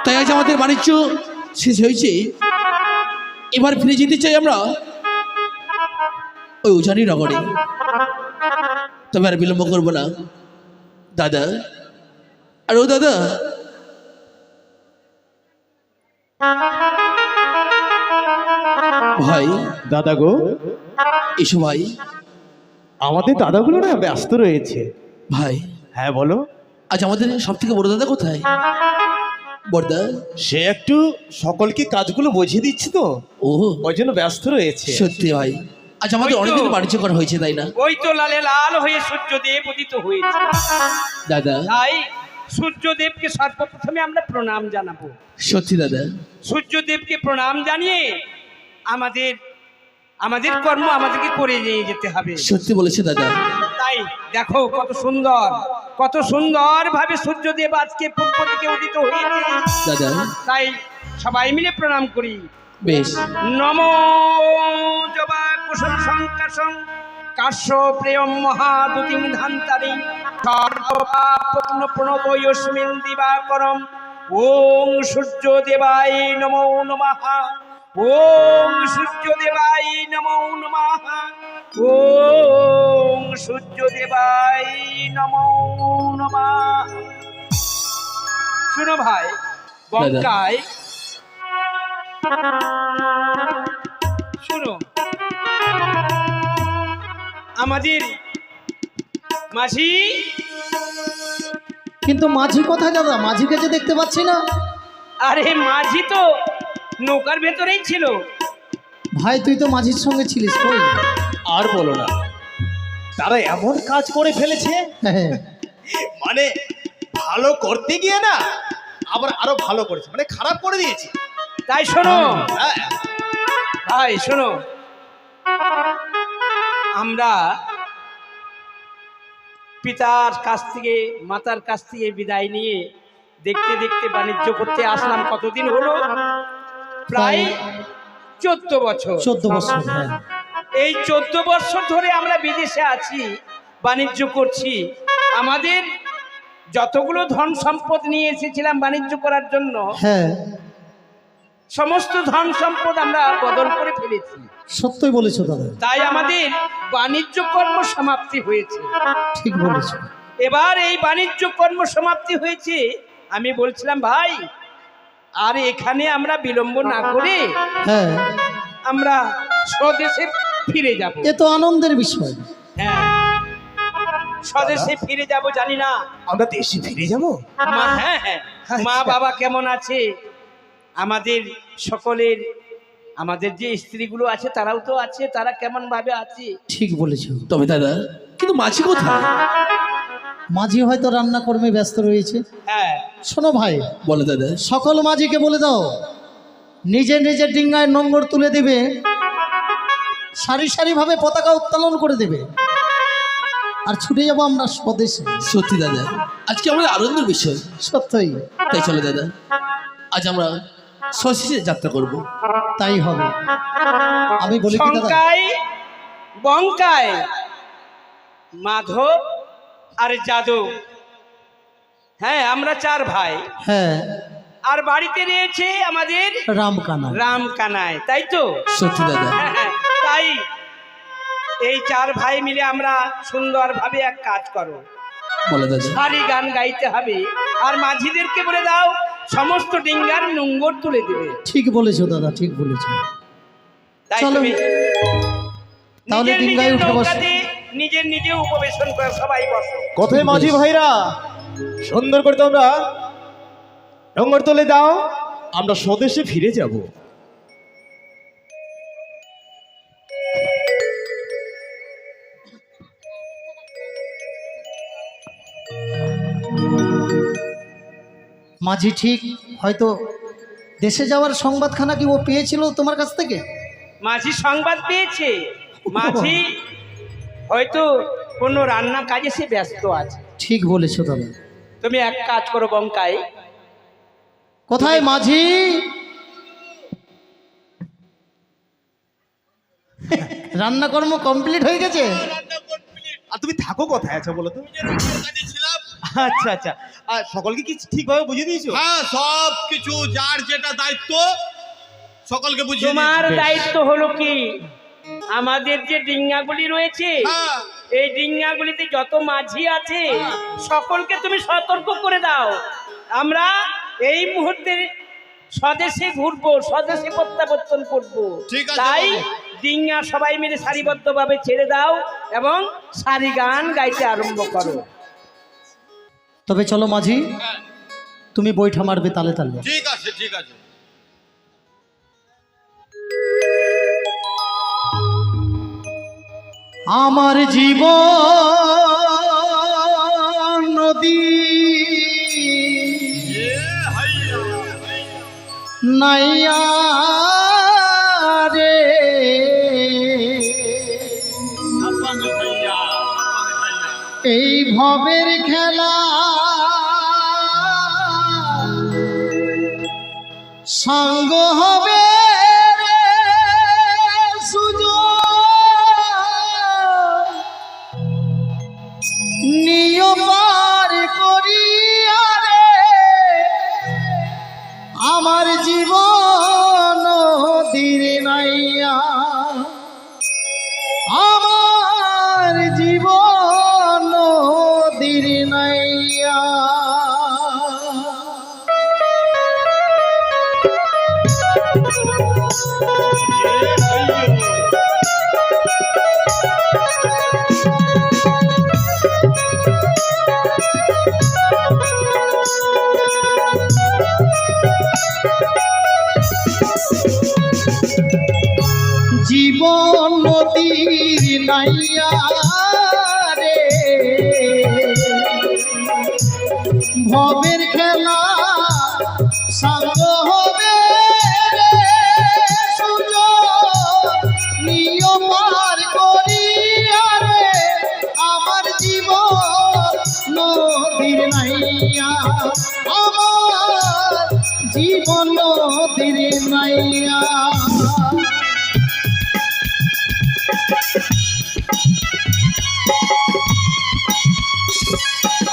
তাই আজ আমাদের বাণিজ্য শেষ হয়েছে, এবার ফিরে যেতে চাই আমরা ওই উজানি নগরে। তবে আর বিলম্ব করবো না দাদা। আর ও দাদা, ভাই দাদা গো, এসো ভাই। আমাদের দাদাগুলো না ব্যস্ত রয়েছে। ভাই হ্যাঁ বলো। আজ আমাদের সব থেকে বড় দাদা কোথায়? বড়দা সে একটু সকলকে কাজগুলো বুঝিয়ে দিচ্ছে তো, ও ওই জন্য ব্যস্ত রয়েছে। সত্যি ভাই, আজ আমাদের অনেকদিন বাণিজ্য করা হয়েছে, তাই না? ওই তো লালে লাল হয়ে সূর্যদেব উদিত হয়েছে দাদা তাই সূর্যদেবকে সর্বপ্রথমে আমরা প্রণাম জানাবো। সত্যি দাদা, সূর্যদেবকে প্রণাম জানিয়ে আমাদের আমাদের কর্ম আমাদেরকে করে নিয়ে যেতে হবে। সত্যি বলেছে দাদা। তাই দেখো কত সুন্দর ভাবে সূর্যদেব আজকে পূর্ব দিকে উদিত হয়েছে। দাদা তাই সবাই মিলে প্রণাম করি। বেশ। নমো জবা কুসুম সংকাশং কাশ্য প্রেয়ম মহাদুতিং ধান্তারি সর্বপাপগ্ন প্রণবয়স্মিন দিবাকরম। ওং সূর্যদেবায় নমো নমঃ। ওং সূর্যদেবায় নমো নমঃ। ওং সূর্যদেবায় নমো নমঃ। শুনো ভাই, বঙ্কায় শুনো, আমাদের মাঝি। কিন্তু মাঝি কোথায় দাদা? মাঝিকে যে দেখতে পাচ্ছি না। আরে মাঝি তো নৌকার ভেতরেই ছিল। ভাই তুই তো মাঝির সঙ্গে ছিলিস, কই? আর বলো না, তারা এমন কাজ করে ফেলেছে, হ্যাঁ, মানে ভালো করতে গিয়ে না আবার আরো ভালো করেছে, মানে খারাপ করে দিয়েছে। তাই শোনো হ্যাঁ, ভাই, শোনো, আমরা পিতার কাছ থেকে মাতার কাছ থেকে বিদায় নিয়ে দেখতে দেখতে বাণিজ্য করতে আসলাম। কতদিন হলো? প্রায় 14 বছর। 14 বছর। হ্যাঁ, এই 14 বছর ধরে আমরা বিদেশে আছি, বাণিজ্য করছি। আমাদের যতগুলো ধন সম্পদ নিয়ে এসেছিলাম বাণিজ্য করার জন্য, হ্যাঁ, সমস্ত ধন সম্পদ আমরা বদল করে ফেলেছি। সত্যই বলেছো দাদা, তাই আমাদের বাণিজ্য কর্ম সমাপ্তি হয়েছে। ঠিক বলেছো। এবার এই বাণিজ্য কর্ম সমাপ্তি হয়েছে, আমি বলছিলাম ভাই, আর এখানে আমরা বিলম্ব না করে হ্যাঁ, আমরা স্বদেশে ফিরে যাব। এ তো আনন্দের বিষয়। হ্যাঁ, স্বদেশে ফিরে যাব। জানি না আমরা দেশে ফিরে যাব। হ্যাঁ হ্যাঁ, মা বাবা কেমন আছে, আমাদের সকলের, আমাদের যে স্ত্রীগুলো আছে তারাও তো আছে, তারা কেমন ভাবে আছে। ঠিক বলেছো। তবে দাদা, কিন্তু মাঝি কোথায়? মাঝি হয়তো রান্না কর্মে ব্যস্ত রয়েছে। হ্যাঁ, শোনো ভাই, বলে দাদা। সকল মাঝিকে বলে দাও নিজের নিজের ডিঙ্গায় নোঙর তুলে দেবে, সারি সারি ভাবে পতাকা উত্তোলন করে দেবে, আর ছুটে যাবো আমরা স্বদেশে। সত্যি দাদা, আজকে আমাদের আনন্দের বিষয়। সত্যই তাই চলে দাদা, আজ আমরা স্বদেশে যাত্রা করব। তাই হবে। আমি বলি কি দাদা, শঙ্কায় বঙ্কায় মাধব আর যাদব, হ্যাঁ আমরা 4 ভাই। হ্যাঁ, আর বাড়িতে রয়েছে আমাদের রামকানা। রাম কানাই, তাই তো? সত্যি দাদা। হ্যাঁ, হ্যাঁ, তাই এই 4 ভাই মিলে আমরা সুন্দরভাবে এক কাজ করো, বলে দাদা। সারি গান গাইতে হবে, আর মাঝিদেরকে বলে দাও সমস্ত ডিঙ্গার নোঙর তুলে দেবে। ঠিক বলেছো দাদা, ঠিক বলেছো। তাই চলো, তুমি তাহলে নিজের ডিঙ্গায় নিজের উঠে বসো। নৌকাতে নিজের নিজে উপবেশন করে সবাই বসো। কোথায় মাঝি ভাইরা, সুন্দর করে তোমরা নোঙর তুলে দাও, আমরা স্বদেশে ফিরে যাব। মাঝি ঠিক হয়তো দেশে যাওয়ার সংবাদখানা কি ও পেয়েছিল তোমার কাছ থেকে? মাঝি সংবাদ পেয়েছে, মাঝি হয়তো কোনো রান্না কাজে সে ব্যস্ত আছে। ঠিক বলেছো দাদা। তুমি এক কাজ করো বঙ্কাই, কোথায় মাঝি? রান্নাকর্ম কমপ্লিট হয়ে গেছে। আর তুমি থাকো কোথায় আছো বলো তো? আচ্ছা আচ্ছা, আর সকলকে কি ঠিকভাবে বুঝিয়ে দিয়েছো? হ্যাঁ, সব কিছু যার যেটা দায়িত্ব সকলকে বুঝিয়ে তোমার দিয়েছি। দায়িত্ব হলো কি, আমাদের যে ডিঙ্গাগুলি রয়েছে হ্যাঁ। এই ডিঙ্গাগুলিতে যত মাঝি আছে সকলকে তুমি সতর্ক করে দাও। আমরা এই মুহূর্তে স্বদেশে ঘুরবো, স্বদেশে প্রত্যাবর্তন করবো। ঠিক আছে, তাই বাবু। ডিঙ্গা সবাই মিলে সারিবদ্ধভাবে ছেড়ে দাও এবং সারি গান গাইতে আরম্ভ করো। তবে চলো মাঝি, তুমি বৈঠা মারবে তালে তালে। ঠিক আছে, ঠিক আছে। আমার জীবন নদী নাইয়া রে, এই ভবের খেলা সঙ্গ হবে রে সুযোগ, নিয়মার করিয়া রে আমার জীবন নদীর নাইয়া, আমার জীবন নদীর নাইয়া। জীবন নদীর নাইয়া রে, ভবের খেলা সাঙ্গ হবে রে সুযোগ, নিয়মার করিয়া রে আমার জীবন নদীর নাইয়া, আমার জীবন নদীর নাইয়া।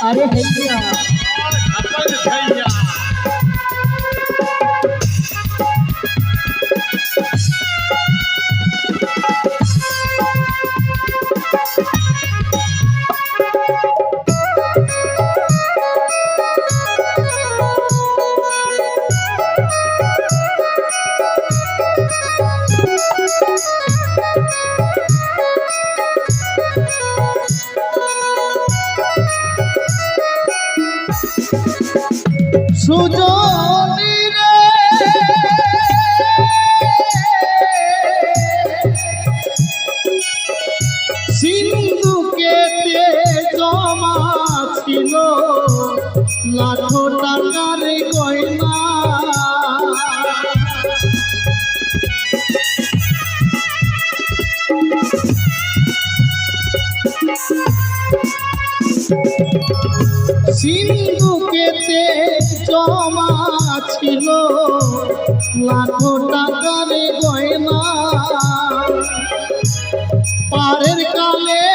अरे भैया সুজনী রে সিন্ধুকেতে জমা ছিল লাখো টাকার গয়না, সিন্ধুকেতে জমা ছিল লাখো টাকার গয়না, পারের কালে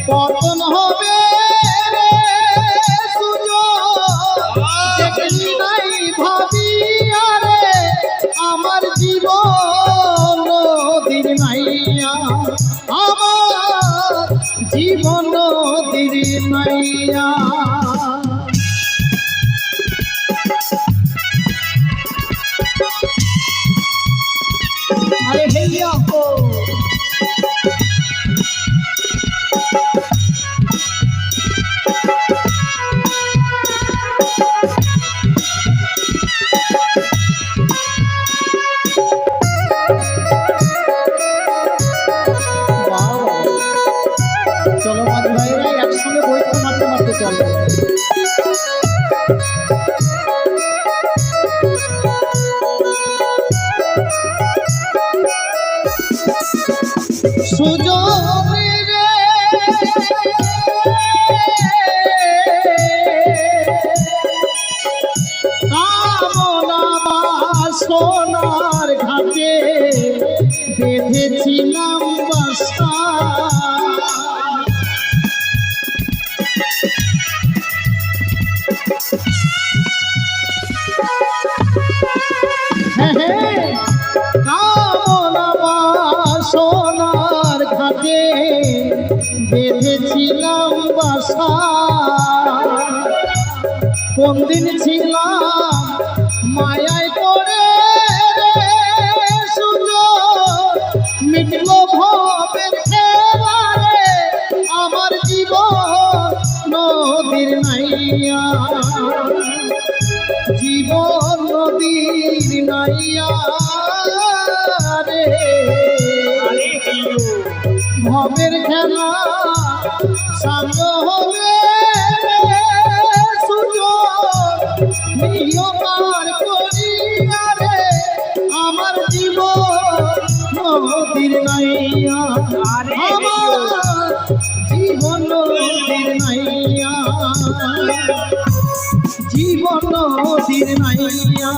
পতন হবে রে সুযোগ, দেখলি নাই ভাবিয়া রে আমার জীবন নদীর নাইয়া, আমার জীবন নদীর নাইয়া। अरे भैया को चलो मत भाई एक संगे बोल तो मारते मारते चलो। সুজনী রে কামনা সোনার ঘাটে বেঁধেছিলাম বাসা, ছিলাম বাসা, কোন দিন ছিলাম মায়ায় করে সুযোগ মিটলো ভবের খেলারে আমার জীবন নদীর নাইয়া, জীবন নদীর নাইয়া রে ভবের খেলা সাঙ্গ হবে সুযোগ নিয়মার করিয়া রে আমার জীবন নদীর নাইয়া, আমার জীবন নদীর নাইয়া, জীবন নদীর নাইয়া,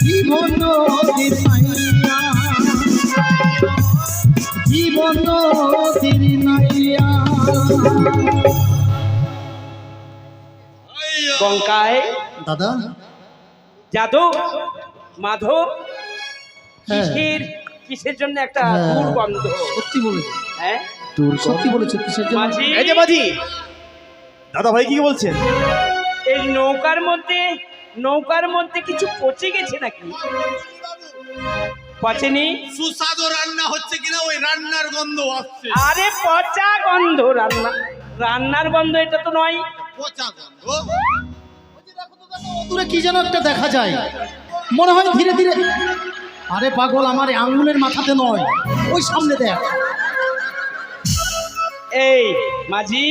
জীবন নদীর নাইয়া, জীবন নদীর নাইয়া। গঙ্গায় দাদা যাদব মাধব হ্যাঁ। কিসের জন্য একটা হ্যাঁ, দুর্গন্ধ? সত্যি বলেছো, হ্যাঁ সত্যি বলেছো, কিসের জন্য? মাঝি, এই যে মাঝি, দাদা ভাই কি বলছেন? এই নৌকার মধ্যে কিছু পচে গেছে নাকি? পচেনি? সুস্বাদু রান্না হচ্ছে কিনা ওই রান্নার গন্ধ আসছে। আরে পচা গন্ধ, রান্নার গন্ধ এটা তো নয়। পচা গন্ধ। দূরে কি যেন একটা দেখা যায়, মনে হয় ধীরে ধীরে। আরে পাগল, আমার এই আঙ্গুলের মাথাতে নয়, ওই সামনে দেখ। এই মাঝি,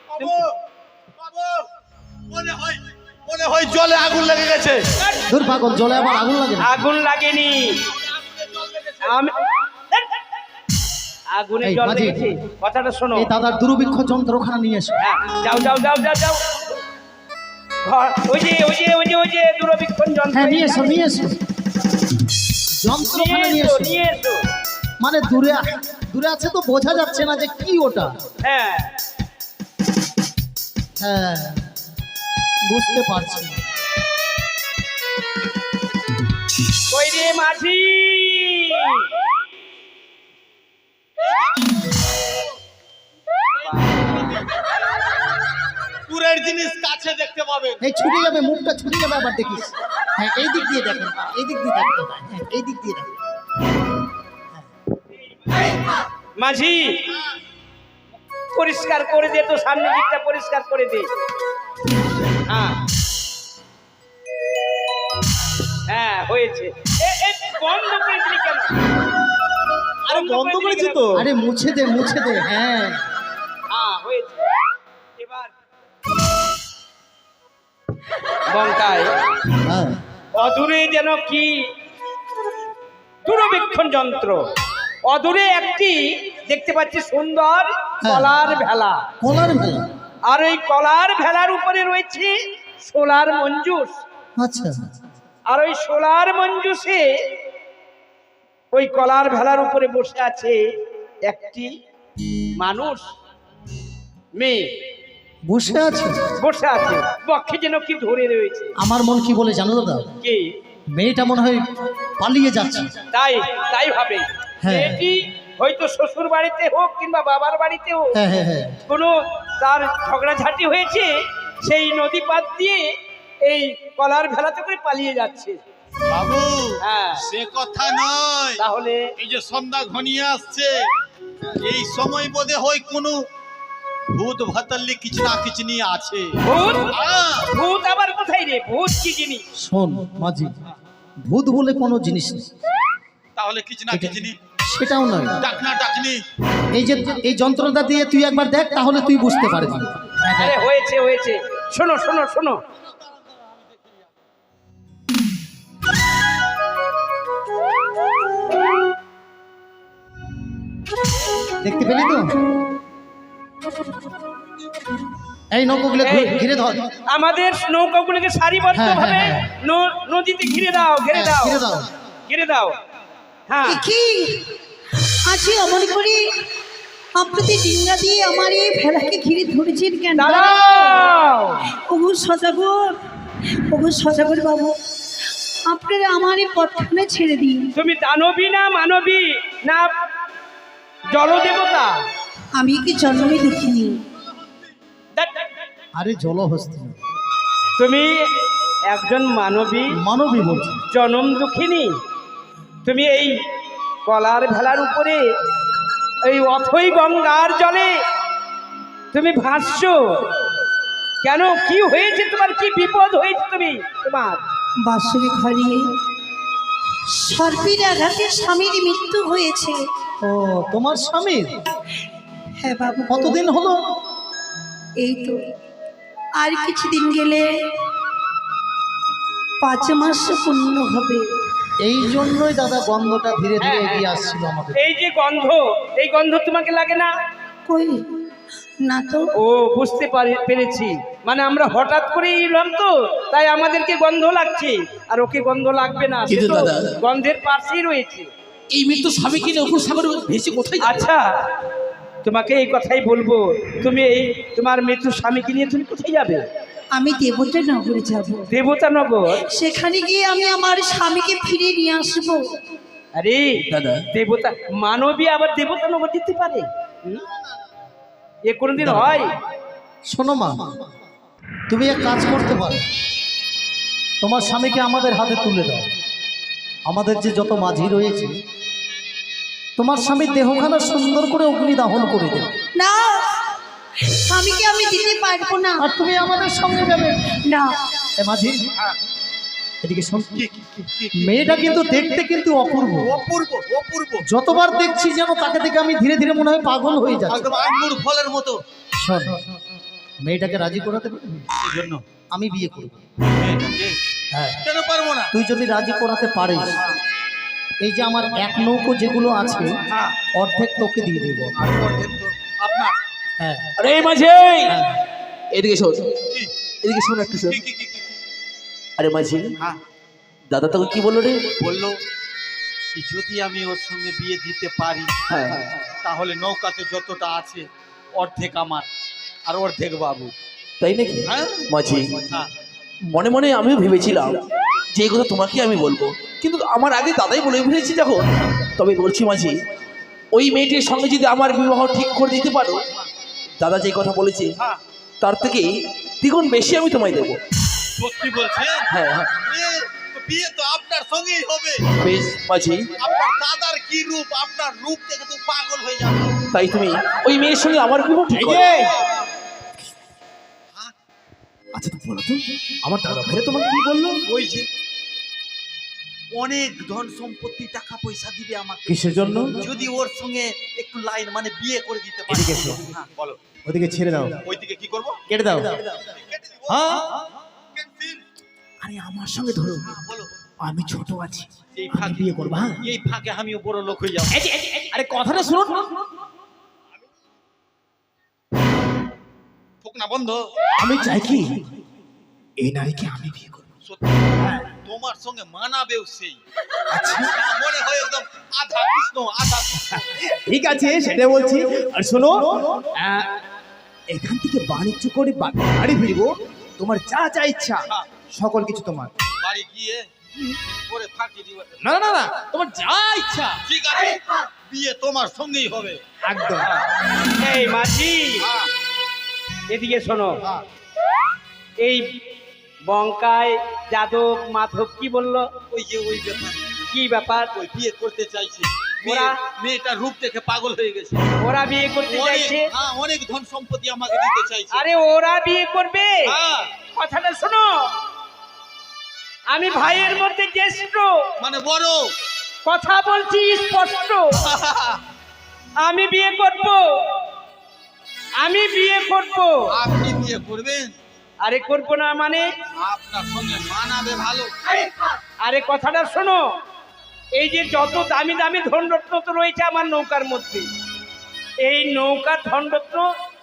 বাবু, বাবু, মনে হয় জলে আগুন লেগে গেছে। দূর পাগল, জলে আবার আগুন লাগে না। আগুন লাগেনি, আমি আগুনে এই জল মাঝি, লেগেছে। কথাটা শোনো। এই দাদার দুর্ভিক্ষ যন্ত্রখানা নিয়ে এসো। হ্যাঁ, যাও যাও যাও যাও যাও ঘর, ওই যে দূরবীক্ষণ যন্ত্র। হ্যাঁ, নিয়ে এসো, নিয়ে এসো, যন্ত্রখানা নিয়ে এসো। নিয়ে এসো। মানে দূরে দূরে আছে তো বোঝা যাচ্ছে না যে কি ওটা। হ্যাঁ, হ্যাঁ, বুঝতে পারছি। ওই রে মাঝি, দূরের জিনিস কাছে দেখতে পাবেন। এই ছুটে যাবে, মুখটা ছুটে যাবে, আবার দেখিস। হ্যাঁ, এই দিক দিয়ে দেখেন, এই দিক দিয়ে দেখতে পায়। হ্যাঁ, এই দিক দিয়ে দেখেন। মাঝি পরিষ্কার করে দে তো, সামনের দিকটা পরিষ্কার করে দে। হ্যাঁ হ্যাঁ, হয়েছে। বন্ধ করে দিলি কেন? আরে বন্ধ করেছি তো। আরে মুছে দে, মুছে দে। হ্যাঁ, হ্যাঁ, হয়েছে। এবার বঙ্কায় হ্যাঁ, অদূরে যেন কি দূরবীক্ষণ যন্ত্র, অদূরে একটি দেখতে পাচ্ছি সুন্দর কলার ভেলা, কলার মেলা। আর ওই কলার ভেলার উপরে রয়েছে সোলার মঞ্জুস। আচ্ছা, আর ওই সোলার মঞ্জুসে ওই কলার ভেলার উপরে বসে আছে একটি মানুষ, মেয়ে বসে আছে। বসে আছে, বক্ষে যেন কি ধরে রয়েছে। আমার মন কি বলে জানো দাদা? কি? মেয়েটা মনে হয় পালিয়ে যাচ্ছে। তাই ভাবে হ্যাঁ। মেয়েটি হয়তো শ্বশুর বাড়িতে হোক কিংবা বাবার বাড়িতে হোক, হ্যাঁ, হ্যাঁ, হ্যাঁ, কোনো তার ঝগড়াঝাটি হয়েছে, সেই নদী পাত দিয়ে এই কলার ভেলাতে করে পালিয়ে যাচ্ছে। বাবু, হ্যাঁ, সে কথা নয়। তাহলে এই যে সন্ধ্যা ঘনিয়ে আসছে, এই সময় বোধে হয় কোনো ভূত ভাতাল্লি কিছু না কিছু নিয়ে আছে। ভূত? হ্যাঁ। ভূত আবার কোথায় রে? ভূত কি জিনিস? শোন মাঝি, ভূত বলে কোনো জিনিস নেই। তাহলে কিছু না কিছু নিয়ে সেটাও নয়, ডাকনা ডাকনি। এই যন্ত্রটা দিয়ে তুই একবার দেখ, তাহলে তুই বুঝতে পারবি। আরে হয়েছে। শোনো শোনো শোনো, দেখতে পেলি তো? এই নৌকাগুলো ঘিরে ধর। আমাদের নৌকাগুলোকে সারিবদ্ধ ভাবে হ্যাঁ, নদীতে ঘিরে দাও, ঘিরে হ্যাঁ, দাও, ঘিরে দাও। ঘিরে দাও। হ্যাঁ, কি আছি অমন করে আপনাদের ডিঙ্গা দিয়ে আমার এই ভেলাকে ঘিরে ধরেছেন কেন? দাঁড়াও। ওগো সজাগর বাবু, আপনারা আমার এই পথখানে ছেড়ে দিন। তুমি দানবী না মানবী না জলদেবতা। আমি কি জন্মে দেখিনি। আরে জলহস্তি না, তুমি একজন মানবী, মানবী বলছি। জনম দুঃখিনী। তুমি এই কলার ভেলার উপরে এই অথই গঙ্গার জলে তুমি ভাসছো কেন? কি হয়েছে তোমার? কি বিপদ হয়েছে তোমার? বাসুরি ঘরে সর্পের আঘাতে স্বামীর মৃত্যু হয়েছে। ও, তোমার স্বামীর? হ্যাঁ বাবু। কতদিন হলো? এই তো আর কিছুদিন গেলে 5 মাস পূর্ণ হবে। এই জন্যই দাদা গন্ধটা ধীরে ধীরে এগিয়ে আসছিল আমাদের। এই যে গন্ধ, এই গন্ধ তোমাকে লাগে না? কই না তো। ও, বুঝতে পেরেছি। মানে আমরা হঠাৎ করে এলাম তো, তাই আমাদেরকে গন্ধ লাগছে, আর ওকে গন্ধ লাগবে না। সে কিন্তু তো দাদা, গন্ধের পাশেই রয়েছে। এই মৃত্যু স্বামীকে নিয়ে অপুর সাগরে ভেসে কোথায় যাবে? আচ্ছা, তোমাকে এই কথাই বলবো, তুমি এই তোমার মৃত্যু স্বামীকে নিয়ে তুমি কোথায় যাবে? আমি দেবতা নগরে যাব। দেবতা নগর? সেখানে গিয়ে আমি আমার স্বামীকে ফিরে নিয়ে আসবো। আরে দাদা, দেবতা, মানবী আবার দেবতা নগর যেতে পারে? এ কোনদিন হয়? শোনো মা, তুমি এক কাজ করতে পারো, তোমার স্বামীকে আমাদের হাতে তুলে দাও। আমাদের যে যত মাঝি রয়েছে, তোমার স্বামীর দেহখানা সুন্দর করে অগ্নি দাহন করে দেবে। না, স্বামীকে আমি দিতে পারবো না। আর তুমি আমাদের সঙ্গে যাবে। না। এ মাঝি, এদিকে শোন। মেয়েটা কিন্তু দেখতে কিন্তু অপূর্ব, অপূর্ব অপূর্ব, যতবার দেখছি যেন তাকে দেখে আমি ধীরে ধীরে মনে হয় পাগল হয়ে যাচ্ছি। একদম আঙ্গুর ফলের মতো। শোন, মেয়েটাকে রাজি করাতে পারবি? এই জন্য আমি বিয়ে করব। মেয়েটাকে হ্যাঁ, কেন পারবো না? তুই যদি রাজি করাতে পারিস, এই যে আমার এক নৌকো যেগুলো আছে হ্যাঁ, অর্ধেক তোকে দিয়ে দিব। আর অর্ধেক তো আপনার। হ্যাঁ, আরে মাঝি, এদিকে শোন, কি এদিকে শোন একটু শোন। কি কি কি কি? আরে মাঝি, হ্যাঁ, দাদা তোকে কি বললো রে? বললো কি যদি আমি ওর সঙ্গে বিয়ে দিতে পারি, হ্যাঁ, তাহলে নৌকাতে যতটা আছে অর্ধেক আমার আর অর্ধেক বাবু। তাই নাকি? হ্যাঁ মাঝি, হ্যাঁ, মনে মনে আমিও ভেবেছিলাম যে এই কথা তোমাকে আমি বলবো, কিন্তু আমার আগে দাদাই বলে ফেলেছি যখন, তবে বলছি মাঝি, ওই মেয়েটির সঙ্গে যদি আমার বিবাহ ঠিক করে দিতে পারো, দাদা যে কথা বলেছে হ্যাঁ। তার থেকে দ্বিগুণ বেশি আমি তোমায় দেবো। সত্যি বলছেন? হ্যাঁ হ্যাঁ, বিয়ে তো আপনার সঙ্গেই হবে। বেশ মাঝি, আপনার দাদার কি রূপ, আপনার রূপ দেখে তো পাগল হয়ে যাবে। তাই তুমি ওই মেয়ের সঙ্গে আমার বিবাহ ঠিক এই করো। যে, আচ্ছা তো বলো তো, আমার দাদা ভাই তোমাকে কি বললো? ওই যে অনেক ধন সম্পত্তি টাকা পয়সা দিবে আমাকে কিসের জন্য? যদি ওর সঙ্গে একটু লাইন মানে বিয়ে করে দিতে পারি। এদিকে এসো। হ্যাঁ, বলো ওদিকে ছেড়ে দাও, ওইদিকে কি করবো? কেটে দাও। কেটে দিব? হ্যাঁ, কেটে দিন। আরে আমার সঙ্গে ধরো, হ্যাঁ, বলো। আমি ছোট আছি, এই আমি ফাঁকে বিয়ে করবো। হ্যাঁ, এই ফাঁকে আমিও বড় লোক হয়ে যাবো। আরে কথাটা শুনুন। ঠোক না বন্ধ। আমি চাই কি এই নারীকে আমি বিয়ে করবো। সত্যি তোমার সঙ্গে মানাবেও সেই। আচ্ছা, মনে হয় একদম আধা কৃষ্ণ আধা কৃষ্ণ। ঠিক আছে, সেটা বলছি। আর শোনো, এখান থেকে বাণিজ্য করে বাড়ি ফিরবো, তোমার যা যা ইচ্ছা সকল কিছু তোমার। বাড়ি গিয়ে করে ফাঁকি দিব। না না না, তোমার যা ইচ্ছা। ঠিক আছে, বিয়ে তোমার সঙ্গেই হবে। একদম। এই মাঝি, হ্যাঁ, এদিকে শোনো। হ্যাঁ। এই বঙ্কায় যাদব মাধব কি বললো? ওই যে ওই ব্যাপার, কি ব্যাপার? ওই বিয়ে করতে চাইছে। ওরা- মেয়েটার রূপ দেখে পাগল হয়ে গেছে। ওরা বিয়ে করতে অনেক, চাইছে? হ্যাঁ, অনেক ধন সম্পত্তি আমাকে দিতে চাইছে। আরে ওরা বিয়ে করবে? হ্যাঁ, কথাটা শোনো, আমি ভাইয়ের মধ্যে জ্যেষ্ঠ, মানে বড়। কথা বলছি স্পষ্ট। আমি বিয়ে করব, আমি বিয়ে করব। আপনি বিয়ে করবেন? আরে করব না মানে? আপনার সঙ্গে মানাবে ভালো। আরে কথাটা শোনো, এই যে যত দামি দামি ধনরত্ন তো রয়েছে আমার নৌকার মধ্যে, এই নৌকার ধনরত্ন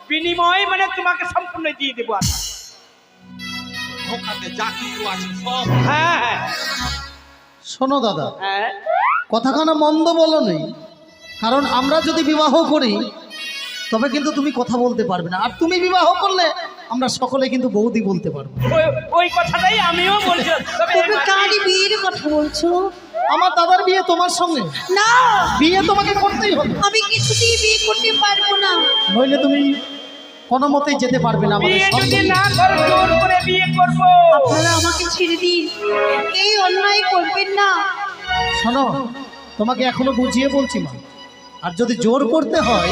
বিনিময়ে মানে তোমাকে সম্পূর্ণ দিয়ে দেবো আমি। নৌকাতে যা কিছু আছে সব। হ্যাঁ হ্যাঁ শোনো দাদা, হ্যাঁ, কথাখানা মন্দ বলো নেই, কারণ আমরা যদি বিবাহ করি তবে কিন্তু তুমি কথা বলতে পারবে না, আর তুমি বিবাহ করলে আমরা সকলে কিন্তু বৌদি বলতে পারবো। ওই কথাটাই আমিও বলছি। তবে এই তুমি মাঝি- কারি বিয়ের কথা বলছো? আমার দাদার বিয়ে তোমার সঙ্গে, না, বিয়ে তোমাকে করতেই হবে, আমি কিছুতেই বিয়ে করতে পারবো না। নইলে তুমি কোনো মতেই যেতে পারবে না আমাদের বিয়ে যদি সঙ্গে। না করো জোর করে বিয়ে করবো। আপনারা আমাকে ছেড়ে দিন, এই অন্যায় করবেন না। শোনো, তোমাকে এখনো বুঝিয়ে বলছি মা, আর যদি জোর করতে হয়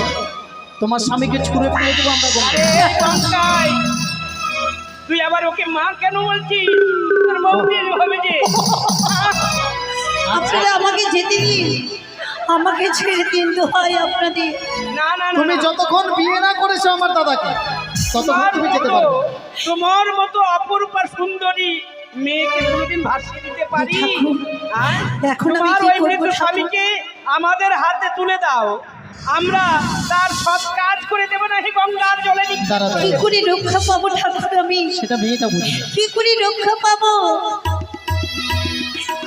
তোমার স্বামীকে ছুঁড়ে ফেলে দেবো আমরা গঙ্গায়। আরে গঙ্গায়, তুই আবার ওকে মা কেন বলছিস? তোর মন্দির হবে যে। আপনারা আমাকে যেতে দিন, আমাকে ছেড়ে দিন দোহাই আপনাদের। না না না, তুমি যতক্ষণ বিয়ে না করেছো আমার দাদাকে, ততক্ষণ তুমি যেতে পারবে না। তোমার মতো অপরূপা সুন্দরী মেয়েকে কোনোদিন ভাসিয়ে দিতে পারি? ঠাকুর, হ্যাঁ? এখন আমি তোমার কি ওই করবো মৃত ঠাকুর? স্বামীকে আমাদের হাতে তুলে দাও, আমরা তার সব কাজ করে দেবো না। হে গঙ্গার জলে দাঁড়া কি দাঁড়া, করে রক্ষা পাবো ঠাকুর আমি? সেটা মেয়েটা বুঝবে। কি করে রক্ষা পাবো?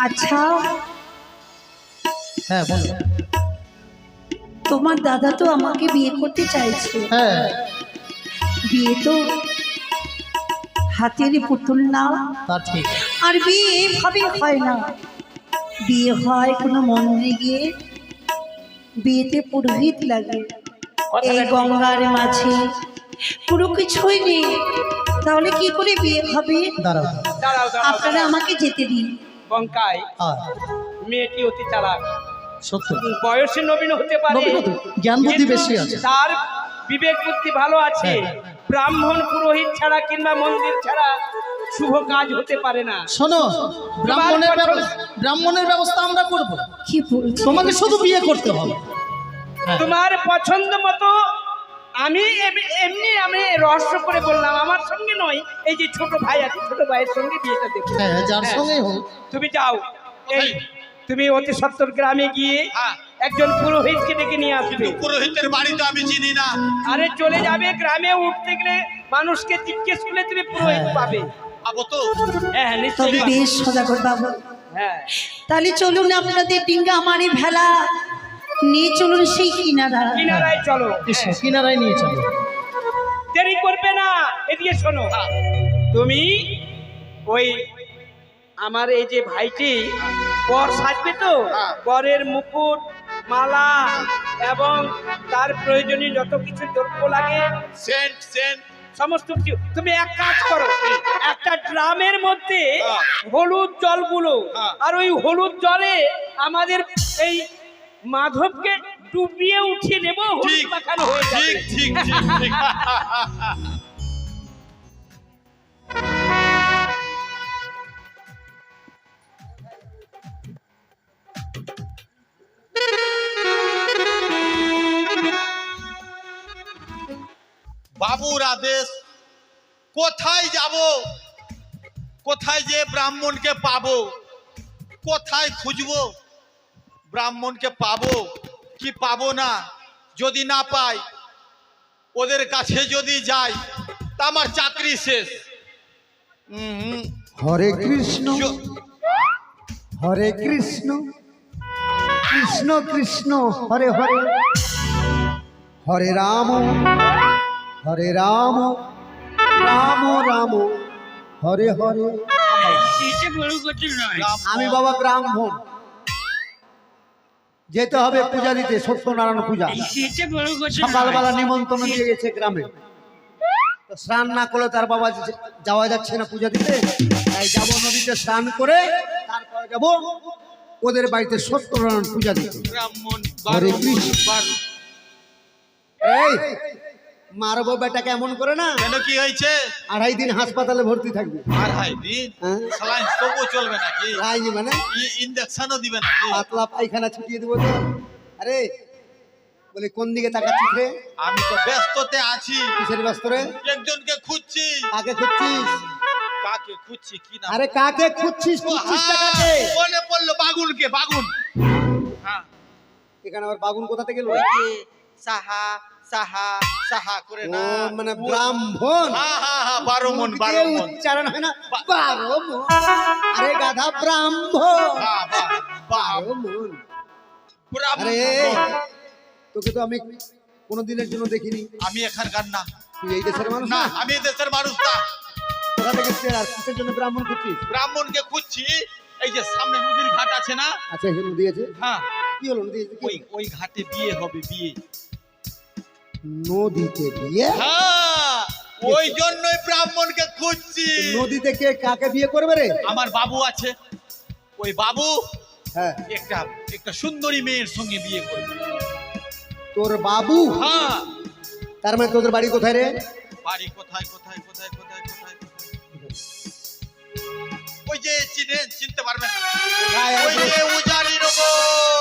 আচ্ছা, হ্যাঁ বলো। তোমার দাদা তো আমাকে বিয়ে করতে চাইছে। হ্যাঁ, বিয়ে তো হাতের পুতুল না, তা ঠিক। আর বিয়ে এভাবে হয় না। বিয়ে হয় কোনো মন্দিরে গিয়ে, বিয়েতে পুরোহিত লাগে। এই গঙ্গার মাঝে পুরো কিছুই নেই, তাহলে কি করে বিয়ে হবে? দাঁড়াও, দাঁড়াও আপনারা আমাকে যেতে দিন। গঙ্গায় আর মেয়েটি অতি চালাক, সত্য বয়সে নবীন হতে পারে, নবীন হতে, জ্ঞান বুদ্ধি কিন্তু বেশি আছে। তার বিবেক বুদ্ধি ভালো আছে। হ্যাঁ। ব্রাহ্মণ পুরোহিত ছাড়া কিংবা মন্দির ছাড়া শুভ কাজ হতে পারে না। শোনো, ব্রাহ্মণের ব্যবস্থা আমরা করব, কি বলছো? তোমাকে শুধু বিয়ে করতে হবে। হ্যাঁ, তোমার পছন্দ মতো আমি আমি রহস্য করে বললাম, আমার সঙ্গে নয়, এই যে ছোট ভাই আছে, ছোট ভাইয়ের সঙ্গে বিয়েটা দেখো। হ্যাঁ, যার হ্যাঁ। সঙ্গেই হোক। তুমি যাও, এই তুমি অতি সত্তর গ্রামে গিয়ে হ্যাঁ। একজন পুরোহিতকে ডেকে নিয়ে আসবে। পুরোহিতের বাড়ি তো আমি চিনি না। আরে চলে যাবে, গ্রামে উঠতে গেলে মানুষকে জিজ্ঞেস করলে তুমি পুরোহিত পাবে। আবো তো হ্যাঁ হ্যাঁ, নিশ্চয়ই তবে পাবে। বেশ সদাগর বাবু, হ্যাঁ, তাহলে চলুন আপনাদের ডিঙ্গা আমার এই ভেলা নিয়ে চলুন সেই কিনারা। কিনারায় চলো। এসো, কিনারায় নিয়ে চলো। দেরি করবে না, এদিকে শোনো। তুমি ওই আমার এই যে ভাইটি বর সাজবে তো, বরের মুকুট, মালা এবং তার প্রয়োজনীয় যত কিছু দ্রব্য লাগে, সেন্ট সেন্ট সমস্ত কিছু তুমি এক কাজ করো, একটা ড্রামের মধ্যে হলুদ জলগুলো, আর ওই হলুদ জলে আমাদের এই মাধবকে ডুবিয়ে উঠিয়ে নেব, হলুদ ঠিক মাখানো হয়ে যাবে। ঠিক ঠিক ঠিক ঠিক বাবুর আদেশ, কোথায় যাব, কোথায় যে ব্রাহ্মণকে পাবো, কোথায় খুঁজবো ব্রাহ্মণকে, পাবো কি পাবো না? যদি না পাই, ওদের কাছে যদি যাই তা আমার চাকরি শেষ। হরে কৃষ্ণ চ- হরে কৃষ্ণ কৃষ্ণ কৃষ্ণ হরে হরে হরে রাম রাম রাম হরে হরে। আমি বাবা ব্রাহ্মণ, যেতে হবে পূজা দিতে, সত্যনারায়ণ পূজা। সকালবেলা নিমন্ত্রণ দিয়ে গেছে গ্রামে, তো স্নান না করলে তার বাবা যাওয়া যাচ্ছে না পূজা দিতে, তাই যাবো নদীতে স্নান করে, তারপরে যাব ওদের বাড়িতে সত্যনারায়ণ পূজা দিতে। ব্রাহ্মণ হরে বারো কৃষ্ণ। বার- এই মারবো বেটা কেমন করে না, কেন কি হয়েছে? 2.5 দিন হাসপাতালে ভর্তি থাকবে। আর হাই দিন হ্যাঁ? স্যালাইন তবু চলবে নাকি? লাইনি মানে ইনজেকশনও দিবে নাকি? পাতলা পায়খানা ছিটিয়ে দেবো তো। আরে বলে কোন দিকে তাকাচ্ছিস রে, আমি তো ব্যস্ততে আছি, কিসের ব্যস্ত রে, একজনকে খুঁজছি। কাকে খুঁজছিস? কাকে খুঁজছি কি না? আরে কাকে খুঁজছিস, খুঁজছিসটা কাকে? বলে বললো বাগুনকে, বাগুন। হ্যাঁ, এখানে আবার বাগুন কোথা থেকে এলো? ওই যে সাহা সাহা সাহা করে ও না, মানে ব্রাহ্মণ। হ্যাঁ হ্যাঁ হ্যাঁ, 12 মণ, মুখ 12 দিয়ে মণ। উচ্চারণ হয় না, 12 মণ। আরে গাধা, ব্রাহ্মণ, বাহ, বাহ, বাহ, 12 মণ। ব্রাহ্মণ। আরে তোকে তো আমি কোনোদিনের জন্য দেখিনি। আমি এখানকার না, তুই এই দেশের মানুষ না না? আমি এই দেশের মানুষ না। কোথা থেকে এসেছিস আর কিসের জন্য ব্রাহ্মণ খুঁজছিস? ব্রাহ্মণকে খুঁজছি, এই যে সামনে নদীর ঘাট আছে না, আচ্ছা এখানে নদী আছে, হ্যাঁ কি হলো নদী আছে? ওই ওই ঘাটে বিয়ে হবে, বিয়ে। নদীতে বিয়ে? হ্যাঁ, ওই জন্যই ব্রাহ্মণকে খুঁজছি। নদীতে কে কাকে বিয়ে করবে রে? আমার বাবু আছে, ওই বাবু হ্যাঁ, একটা একটা সুন্দরী মেয়ের সঙ্গে বিয়ে করবে। তোর বাবু? হ্যাঁ। তার মানে তোদের বাড়ি কোথায় রে? বাড়ি কোথায় কোথায় কোথায় কোথায় কোথায় কোথায়? ওই যে চিনতে পারবেন না, কোথায় ওই আছে? যে উজানি নগর।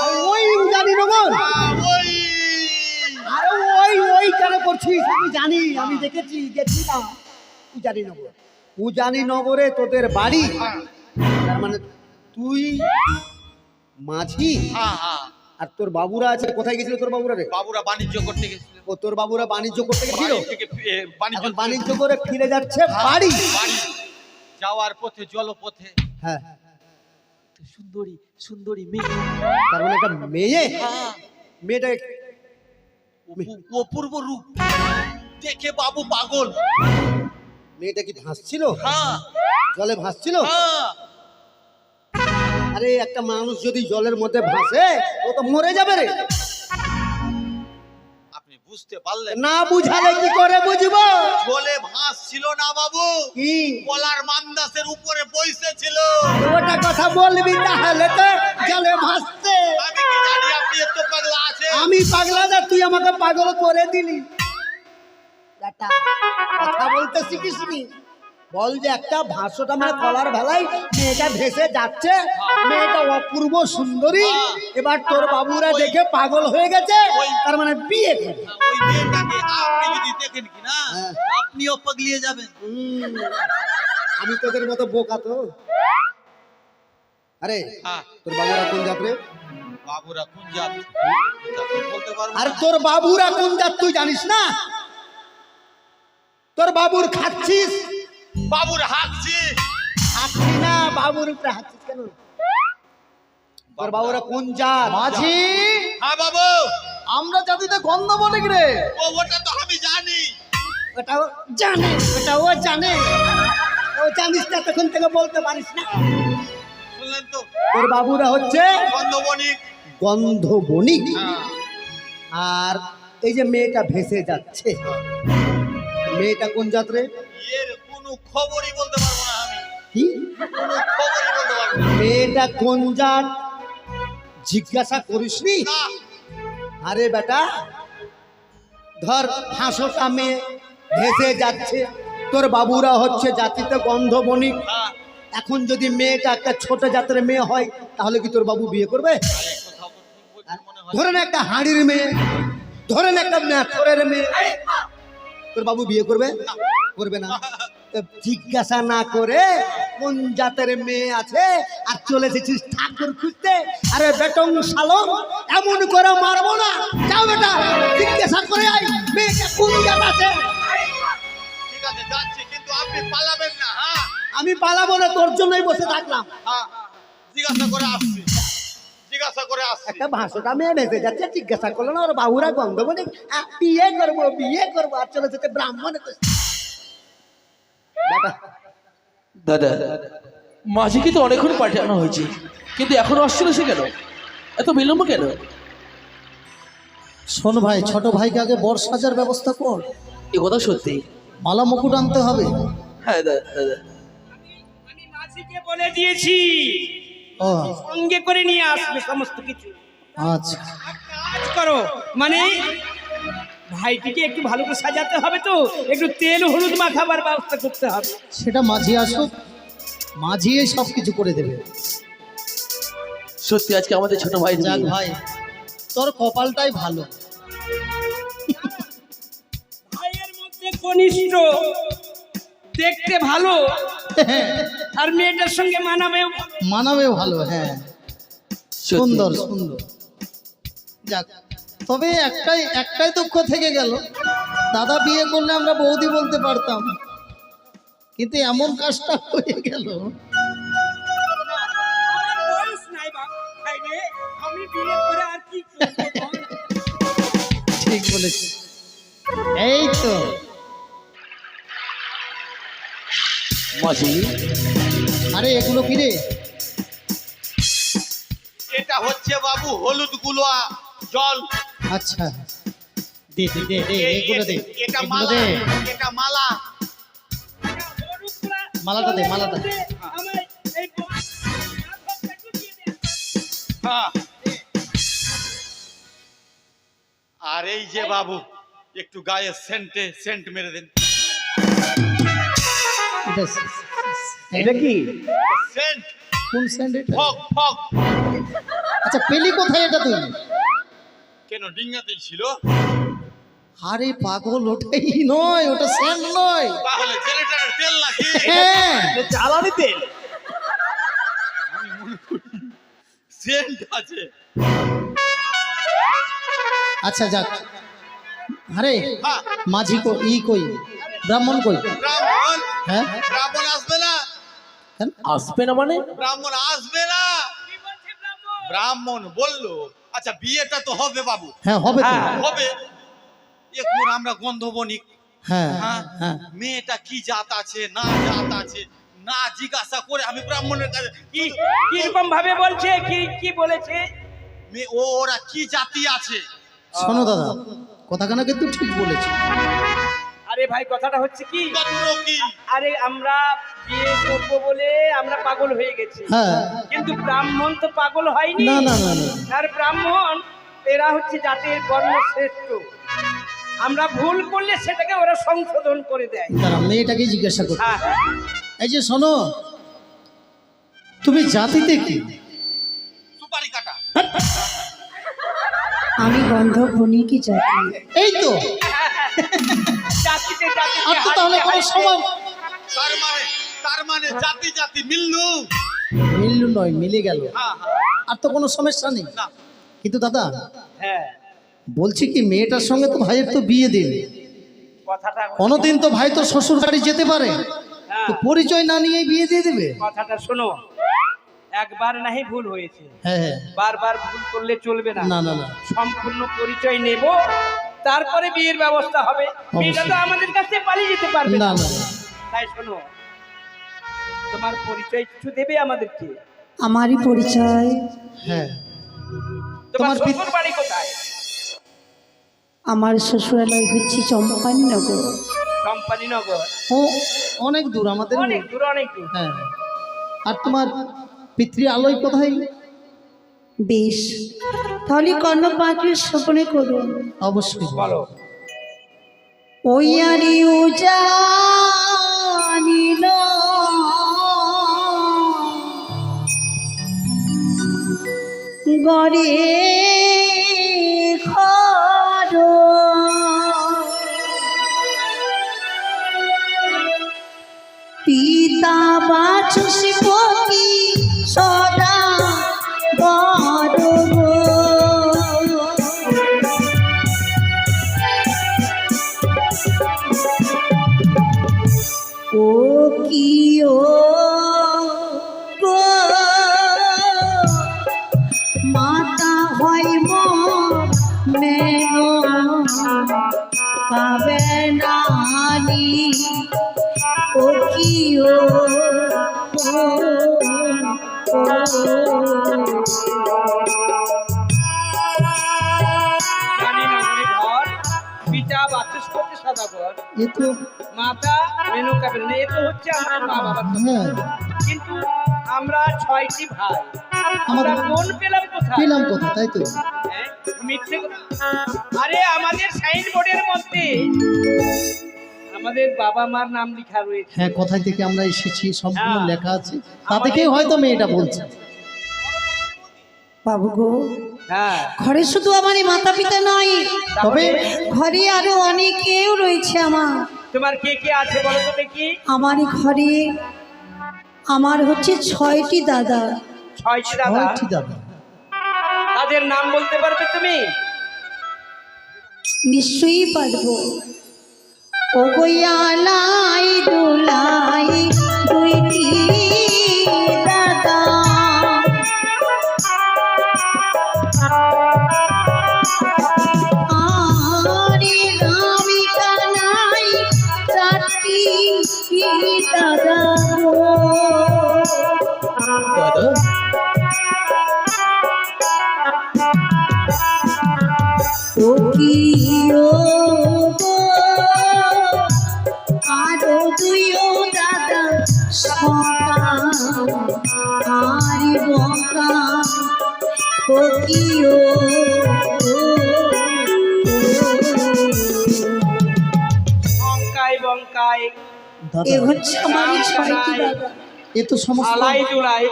আরে ওই উজানিনগর? ওই আরে ওই কেন করছিস? আমি জানি, আমি দেখেছি, গেছিলাম উজানিনগর। উজানিনগরে তোদের বাড়ি? তার মানে তুই মাঝি হ্যাঁ হ্যাঁ, আর তোর বাবুরা আছে। কোথায় গেছিল তোর বাবুরা রে? বাবুরা বাণিজ্য করতে গেছিল। ও তোর বাবুরা বাণিজ্য করতে গেছিল, বাড়ি থেকে বাণিজ্য এখন বাণিজ্য করে ফিরে যাচ্ছে বাড়ি। বাড়ি যাওয়ার পথে জলপথে হ্যাঁ, সুন্দরী সুন্দরী মেয়ে। তার মানে একটা মেয়ে? হ্যাঁ, মেয়েটা অপূর্ব রূপ দেখে বাবু পাগল। মেয়েটা কি ভাসছিল? হ্যাঁ জলে ভাসছিল? হ্যাঁ, আরে একটা মানুষ যদি জলের মধ্যে ভাসে ও তো মরে যাবে রে। আপনি বুঝতে পারলেন না বুঝালে কি করে বুঝবো? জলে ভাস ছিল না বাবু, কি কলার মান্দাসের উপরে বসেছিল। ওটা কথা বলবি তাহলে তো জলে ভাসছে। আমি কি জানি আপনি এত পাগলা আছে। আমি পাগলা না, তুই আমাকে পাগল করে দিলি। বেটা, কথা বলতে শিখিসনি? বল যে একটা ভাষ্যটা মানে কলার ভেলায় মেয়েটা ভেসে যাচ্ছে, মেয়েটা অপূর্ব সুন্দরী, এবার তোর বাবুরা দেখে পাগল হয়ে গেছে, তার মানে বিয়ে করবে। ওই মেয়েটাকে আপনি যদি দেখেন কি না, হ্যাঁ। আপনিও পাগলিয়ে যাবেন। আমি তোদের মতো বোকা তো? আরে হ্যাঁ, তোর বাবুরা কোন জাত রে? বাবুরা কোন জাত এটা তো বলতে পারবো আর না। তোর বাবুরা কোন জাত তুই জানিস না? তোর বাবুর খাচ্ছিস? বাবুর হাঁকছি। হাঁটছি না, বাবুর উপরে হাঁটছিস কেন? তোর বাবুরা কোন জাত? মাঝি, হ্যাঁ বাবু, আমরা জাতিতে গন্ধ বলে রে। ওটা তো আমি জানি। ওটাও জানে, ওটাও জানে। ও জানিস না তখন থেকে বলতে পারিস না। শুনলেন তো, তোর বাবুরা হচ্ছে গন্ধবণিক। গন্ধ বণিক। হ্যাঁ, আর এই যে মেয়েটা ভেসে যাচ্ছে, মেয়েটা কোন জাত রে? এর কোনো খবরই বলতে পারবো না আমি, কি কোনো খবরই বলতে পারবো না। মেয়েটা কোন জাত জিজ্ঞাসা করিসনি? না, আরে বেটা, ধর হাঁসটা মেয়ে ভেসে যাচ্ছে, তোর বাবুরা হচ্ছে জাতিতে গন্ধ বণিক। হ্যাঁ, এখন যদি মেয়েটা একটা ছোট জাতের মেয়ে হয় তাহলে কি তোর বাবু বিয়ে করবে? কথা বলছেন মনে হয়। ধরেন একটা হাঁড়ির মেয়ে, ধরেন একটা মেথরের মেয়ে, তোর বাবু বিয়ে করবে? করবে না। তো জিজ্ঞাসা না করে কোন জাতের মেয়ে আছে আর চলে এসেছিস ঠাকুর খুঁজতে? আরে বেটং শালক, এমন করে মারবো না। যাও বেটা, জিজ্ঞাসা করে আয় মেয়েটা কোন জাত আছে। ঠিক আছে যাচ্ছি, কিন্তু আপনি পালাবেন না। হ্যাঁ আমি পালাবো না, তোর জন্যই বসে থাকলাম। হ্যাঁ, জিজ্ঞাসা করে আসছি, জিজ্ঞাসা করে আসছি। একটা ভাষাটা মেয়ে ভেসে যাচ্ছে, জিজ্ঞাসা করলো না ওর বাবুরা গন্ধ বলে বিয়ে করবো বিয়ে করবো, আর চলে যেতে ব্রাহ্মণ। দাদা, মাঝিকে তো অনেকক্ষণ পাঠানো হয়েছে, কিন্তু এখনো আসছিল সে কেন? এত বিলম্ব কেন? শোন ভাই, ছোট ভাইকে আগে বর সাজার ব্যবস্থা কর। এ কথা সত্যি। মালা মুকুট আনতে হবে। হ্যাঁ দাদা, দাদা। আমি মাঝিকে বলে দিয়েছি ও সঙ্গে করে নিয়ে আসবে সমস্ত কিছু। আচ্ছা, কাজ করো, মানে ভাইটিকে একটু ভালো করে সাজাতে হবে, তো একটু তেল হলুদ মাখাবার ব্যবস্থা করতে হবে। সেটা মাঝি আসুক, মাঝি সব কিছু করে দেবে। সত্যি আজকে আমাদের ছোট ভাই যাক ভাই, তোর কপালটাই ভালো। ভাইয়ের মধ্যে কনিষ্ঠ, দেখতে ভালো, আর মেয়েটার সঙ্গে মানাবেও। মানাবে ভালো, হ্যাঁ সুন্দর সুন্দর। যাক, তবে একটাই দুঃখ থেকে গেল, দাদা বিয়ে করলে আমরা বৌদি বলতে পারতাম, কিন্তু এমন কাজটা হয়ে গেল। আমার বয়স নাই বাপ, ভাই রে, আমি বিয়ে করে আর কি করবো বল? ঠিক বলেছি। এই তো মাঝি, আরে এগুলো কি রে? হচ্ছে বাবু হলুদ গুলো জল। আচ্ছা দে দে দে দে এগুলো দে এটা এগুলো মালা, দে এটা মালা। মালাটা দে মালাটা হ্যাঁ। আর এই যে বাবু একটু গায়ে সেন্ট মেরে দেন। এটা এটা কি? সেন্ট, কোন স্যান্ড এটা? Fog fog. আচ্ছা পেলি কোথায় এটা তুই? কেন ডিঙ্গাতেই ছিল? আরে পাগল ওটাই নয়, ওটা স্যান্ড নয়। তাহলে জেনারেটরের তেল নাকি? হ্যাঁ জ্বালানি তেল। সেন্ট আছে। আচ্ছা যাক। আরে হ্যাঁ। মাঝি কই ব্রাহ্মণ কই? ব্রাহ্মণ, হ্যাঁ ব্রাহ্মণ আসবে না? কেন? আসবে না মানে? ব্রাহ্মণ আসবে না। ব্রাহ্মণ বললো আচ্ছা বিয়েটা তো হবে বাবু, হ্যাঁ হবে তো। হবে। এখন আমরা গন্ধবণিক, হ্যাঁ হ্যাঁ, হ্যাঁ মেয়েটা কি জাত আছে না জাত আছে না জিজ্ঞাসা করে আমি ব্রাহ্মণের কাছে কি কিরকম ভাবে বলছে? কি কি বলেছে? ওরা কি জাতি আছে? শোনো দাদা কথাখানা কিন্তু ঠিক বলেছি। আরে ভাই কথাটা হচ্ছে কি, গোত্র কি? আরে আমরা বিয়ে করবো বলে আমরা পাগল হয়ে গেছি, হ্যাঁ কিন্তু ব্রাহ্মণ তো পাগল হয়নি। না না না না আর ব্রাহ্মণ এরা হচ্ছে জাতির বর্ণশ্রেষ্ঠ। আমরা ভুল করলে সেটাকে ওরা সংশোধন করে দেয়। তারা মেয়েটাকে জিজ্ঞাসা করো। হ্যাঁ হ্যাঁ। এই যে শোনো তুমি জাতিতে কি? সুপারি কাটা। আমি গন্ধবণিকই জাতি। এই তো। জাতিতে আর তো তাহলে কোনো সময় তার মানে জাতি জাতি মিললু। মিলল নয় মিলে গেল, হ্যাঁ হ্যাঁ। আর তো কোনো সমস্যা নেই। না। কিন্তু দাদা হ্যাঁ বলছি কি মেয়েটার সঙ্গে তো ভাইয়ের তো বিয়ে দিন, কথাটা কোনোদিন তো ভাই তো শ্বশুর বাড়ি যেতে পারে, হ্যাঁ, তো পরিচয় না নিয়ে বিয়ে দিয়ে দেবে? কথাটা শোনো, একবার নাহি ভুল হয়েছে, হ্যাঁ হ্যাঁ বারবার ভুল করলে চলবে না। না না না সম্পূর্ণ পরিচয় নেব, তারপরে বিয়ের ব্যবস্থা হবে। মেয়েটা তো আমাদের কাছ থেকে পালিয়ে যেতে পারবে না না। না না। তাই শোনো, তোমার পরিচয় কিছু দেবে আমাদেরকে? আমারই পরিচয়। হ্যাঁ তোমার তোমার শ্বশুর বাড়ি কোথায়? আমার শ্বশুরালয় হচ্ছে চম্পাননগর। কোম্পানিনগর। ও অনেক দূর আমাদের। অনেক দূর, অনেক দূর। হ্যাঁ আর তোমার পিতৃ আলয় কোথায়? বেশ, তাহলে কর্ণপাকের স্বপ্নে করুন। অবশ্যই বলো। ওই আরিও জানিল গরে ঘর পিতা বাচস্পতি সদা বড় ও কি ও গো মাতা হয় মেন পাবে নানি ও কি ও রানীনগরে ঘর, পিতা বাচস্পতি সদাগর, এ তো মাতা মেনকা বেগম। এ তো হচ্ছে আমার মা বাবার কথা। হ্যাঁ কিন্তু আমরা 6টি ভাই, আমরা আমাদের বোন পেলাম কোথায়? পেলাম কথা তাই তো। হ্যাঁ, মিথ্যে কথা। আরে আমাদের সাইনবোর্ডের মধ্যে আমাদের বাবা মার নাম লেখা রয়েছে। হ্যাঁ কোথায় থেকে আমরা এসেছি সম্পূর্ণ হ্যাঁ। লেখা আছে, তা থেকেই হয়তো মেয়েটা বলছে। বাবু গো, হ্যাঁ, ঘরে শুধু আমারই মাতা পিতা নয়, তবে ঘরে আরো অনেকেও রয়েছে আমার। তোমার কে কে আছে বলো তো দেখি? আমারই ঘরে আমার হচ্ছে 6টি দাদা। 6টি দাদা। ঠিক দাদা তাদের নাম বলতে পারবে তুমি? নিশ্চয়ই পারবো। ও গইয়ালাই দুলাই দুইটি দাদা, আরে আমি কানাই 4টি দাদা গো। দাদা খোকা আরে বকা ও কি ও বঙ্কায় বঙ্কায় এ হচ্ছে আমার ছয়টি দাদা। এ তো সমস্ত আলাই দুলাই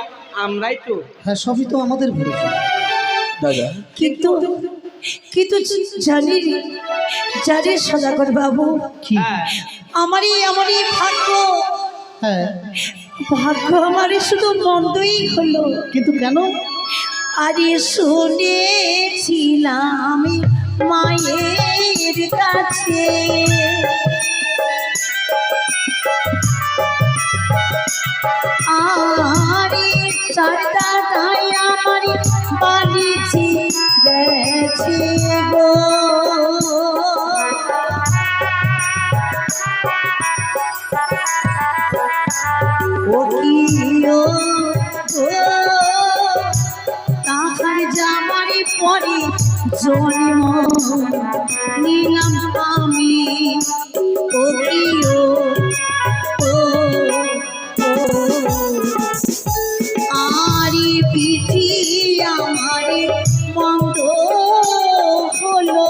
আমরাই তো। হ্যাঁ সবই তো আমাদের ভুল। দাদা কিন্তু কিন্তু জানি সদাগর বাবু, কি? হ্যাঁ আমারই হ্যাঁ ভাগ্য আমার শুধু মন্দই হলো। কিন্তু কেন? আরে শুনেছিলাম আমি মায়ের কাছে আরে চার দাদাই আমার বাড়িতে গেছে গো। ও কি ও তাহার জামারি পরে জন্ম নিলাম আমি। ও কি ও আরি পিঠি আমারে মন্দ হলো।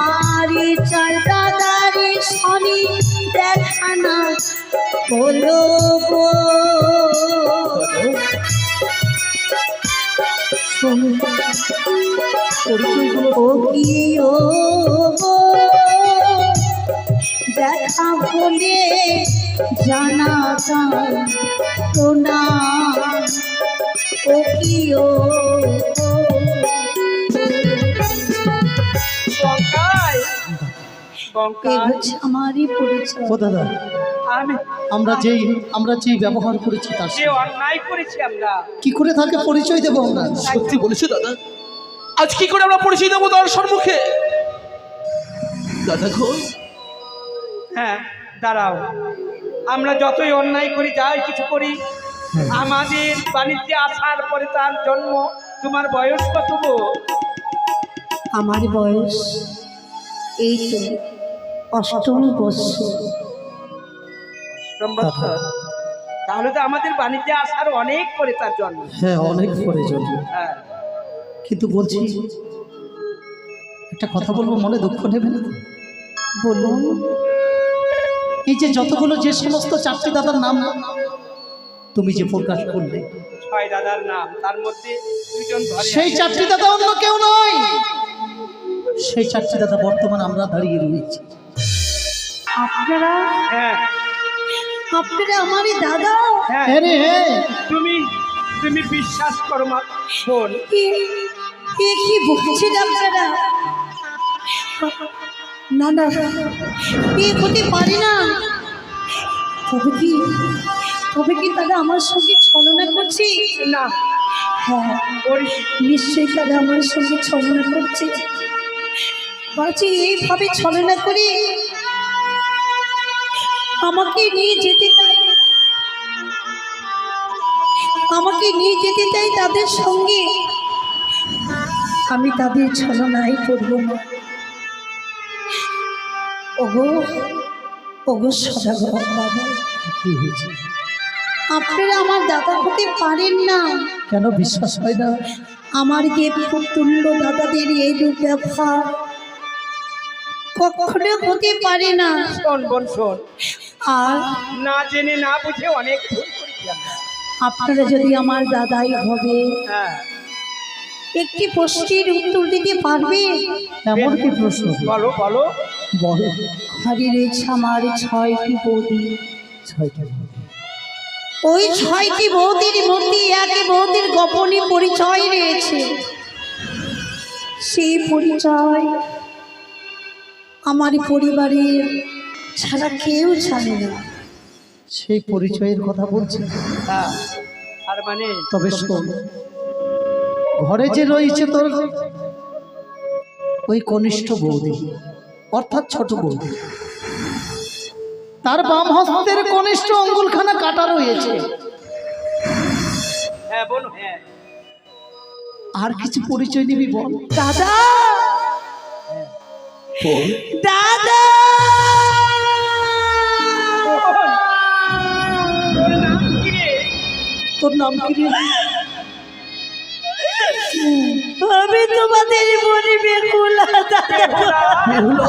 আরে চার দাদারে শনি দেখানা হলো গো। ও কি ও দেখা বলে জানা তো না। ও কি ও বঙ্কায় এ বঙ্কায় হচ্ছে আমারই পরিচয়। ও দাদা, আমি আমরা যেই ব্যবহার করেছি তার যে অন্যায় করেছি আমরা, কি করে তাকে পরিচয় দেবো আমরা? সত্যি বলেছো দাদা, আজ কি করে আমরা পরিচয় দেবো তার সম্মুখে? দাদা গো, হ্যাঁ দাঁড়াও, আমরা যতই অন্যায় করি যাই কিছু করি, আমাদের বাণিজ্যে আসার পরে তার জন্ম। তোমার বয়স কত গো? আমার বয়স এই তো 8ম বৎসর। সম্বৎসর। তাহলে তো আমাদের বাণিজ্যে আসার অনেক পরে তার জন্ম। হ্যাঁ অনেক প্রয়োজন, হ্যাঁ কিন্তু বলছি একটা কথা বলবো, মনে দুঃখ নেবে না? বলুন। এই যে যতগুলো যে সমস্ত 4টি দাদার নাম তুমি যে প্রকাশ করলে, 6 দাদার নাম, তার মধ্যে 2জন ধরে সেই 4টি দাদা অন্য কেউ নয়। সেই 4টি দাদা বর্তমানে আমরা দাঁড়িয়ে রয়েছি। আপনারা হ্যাঁ আমারই দাদা? হ্যাঁ হ্যাঁ রে হ্যাঁ। তুমি বিশ্বাস করো মা বোন, এ কি বলছেন আপনারা? না না, এ হতে পারে না। তবে কি তারা আমার সঙ্গে ছলনা করছে? না হ্যাঁ নিশ্চয়ই তারা আমার সঙ্গে ছলনা করছে। বাজি এইভাবে ছলনা করে আমাকে নিয়ে যেতে চাই তাদের সঙ্গে। আমি তাদের ছলনায় পড়ব না। ওগো সদাগর বাবু, কি হয়েছে? আপনারা আমার দাদা হতে পারেন না। কেন বিশ্বাস হয় না? আমার দেবপুত্তুল্য দাদাদের এই রূপ ব্যবহার কখনো হতে পারে না। শোন বোন শোন, আর না জেনে না বুঝে অনেক ভুল করেছি আমরা। আপনারা যদি আমার দাদাই হবে, হ্যাঁ একটি প্রশ্নের উত্তর দিতে পারবে? এমন কি প্রশ্ন? বলো বলো। বলো। ঘরে রয়েছে আমার 6টি বৌদি। 6টি। ওই 6টি বৌদির মধ্যে একই বৌদির গোপনীয় পরিচয় রয়েছে। সেই পরিচয় আমার পরিবারের ছাড়া কেউ জানে না। সেই পরিচয়ের কথা বলছি। হ্যাঁ আর মানে তবে শোন, ঘরে যে রয়েছে তোর ওই কনিষ্ঠ বৌদি, অর্থাৎ ছোট বৌদি, তার বাম হস্তের কনিষ্ঠ আঙ্গুলখানা কাটা রয়েছে। হ্যাঁ বোন হ্যাঁ। আর কিছু পরিচয় নিবি বল? দাদা বল। দাদা নাম কি রে? আমি তোমাদের মনে বেকুলা দাদা গো। বেহুলা,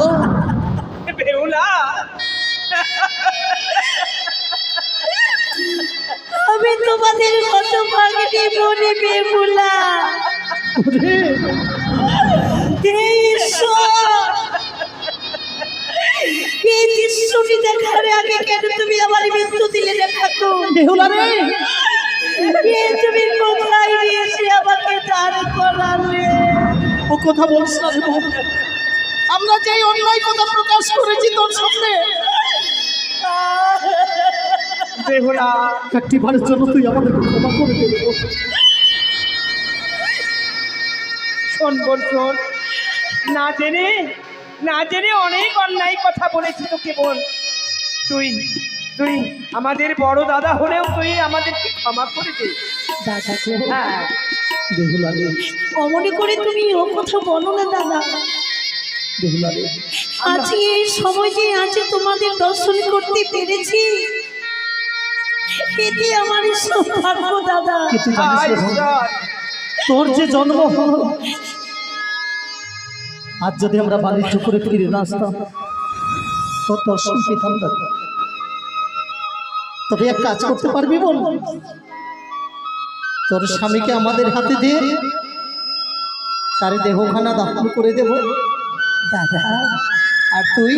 বেহুলা আমি তোমাদের কত ভাগ্নে মনে বেকুলা। হে ঈশ্বর, এই দৃশ্যটি দেখার আগে কেন তুমি আমার মৃত্যু দিলে রে ঠাকুর? বেহুলা রে, এ তুমি কোথায় নিয়ে এসে আমাকে দাঁড় করালে? ও কথা বলছ না রে বোন। আমরা যেই অন্যায় কথা প্রকাশ করেছি তোর সামনে, বেহুলা একটি বারের জন্য তুই আমাদেরকে ক্ষমা করে দে রে বোন। শোন বোন শোন, না জেনে অনেক অন্যায় কথা বলেছি তোকে বোন। তুই তুই আমাদের বড় দাদা হলেও তুই আমাদেরকে ক্ষমা করে দে। দাদা গো, হ্যাঁ বেহুলা রে, অমনে করে তুমি ও কথা বলো না দাদা। বেহুলা রে, আজকে এই সময় যে আছে তোমাদের দর্শন করতে পেরেছি, এটি আমার সৌভাগ্য দাদা। কি তুই জানিস রে বোন, তোর যে জন্ম হলো, আজ যদি আমরা বাণিজ্য করে ফিরে না আসতাম তোর দর্শন পেতাম না। তবে এক কাজ করতে পারবি বোন, তোর স্বামীকে আমাদের হাতে দিয়ে তার দেহখানা দাফন করে দেব দাদা, আর তুই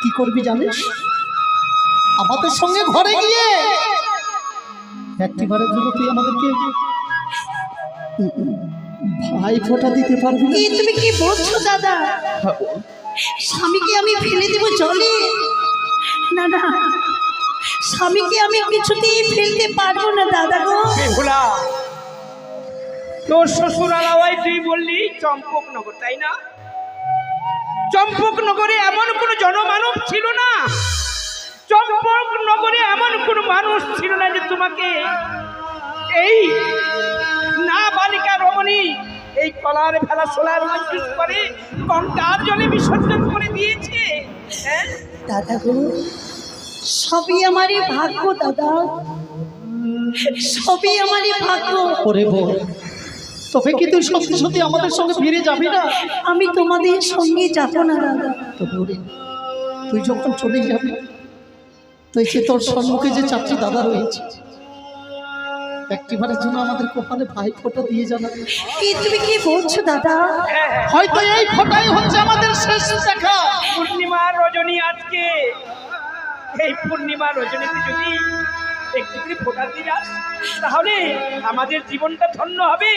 কি করবি জানিস? আমাদের সঙ্গে ঘরে গিয়ে একটিবারের জন্য তুই আমাদেরকে ভাই ফোঁটা দিতে পারবি না? এই তুমি কি বলছো দাদা? হ্যাঁ বল। স্বামীকে আমি ফেলে দেব জলে? না না, স্বামীকে আমি কিছুতেই ফেলতে পারবো না দাদা গো। বেহুলা, তোর শ্বশুর আলাওয়াই তুই বললি চম্পকনগর, তাই না? চম্পকনগরে এমন কোনো জনমানব ছিল না, চম্পকনগরে এমন কোনো মানুষ ছিল না যে তোমাকে এই না বালিকা রমণী এই কলার ভেলা সোলার মঞ্জুস করে গঙ্গার জলে বিসর্জন করে দিয়েছে। হ্যাঁ দাদা গো, সবই আমারই ভাগ্য দাদা, সবই আমারই ভাগ্য। ওরে বোন, তবে কি তুই সত্যি সত্যি আমাদের সঙ্গে ফিরে যাবি না? আমি তোমাদের সঙ্গে যাবো না দাদা। তবে ওরে, তুই যখন চলে যাবি, তুই যে তোর সম্মুখে যে চারটি দাদা রয়েছে, একটিবারের জন্য আমাদের কপালে ভাই ফোঁটা দিয়ে জানাবি। এই তুমি কি বলছো দাদা? হয়তো এই ফোঁটাই হচ্ছে আমাদের শেষ দেখা। পূর্ণিমার রজনী আজকে, এই পূর্ণিমার রজনীতে যদি একটু করে ফোঁটা দিয়ে যাস তাহলে আমাদের জীবনটা ধন্য হবে।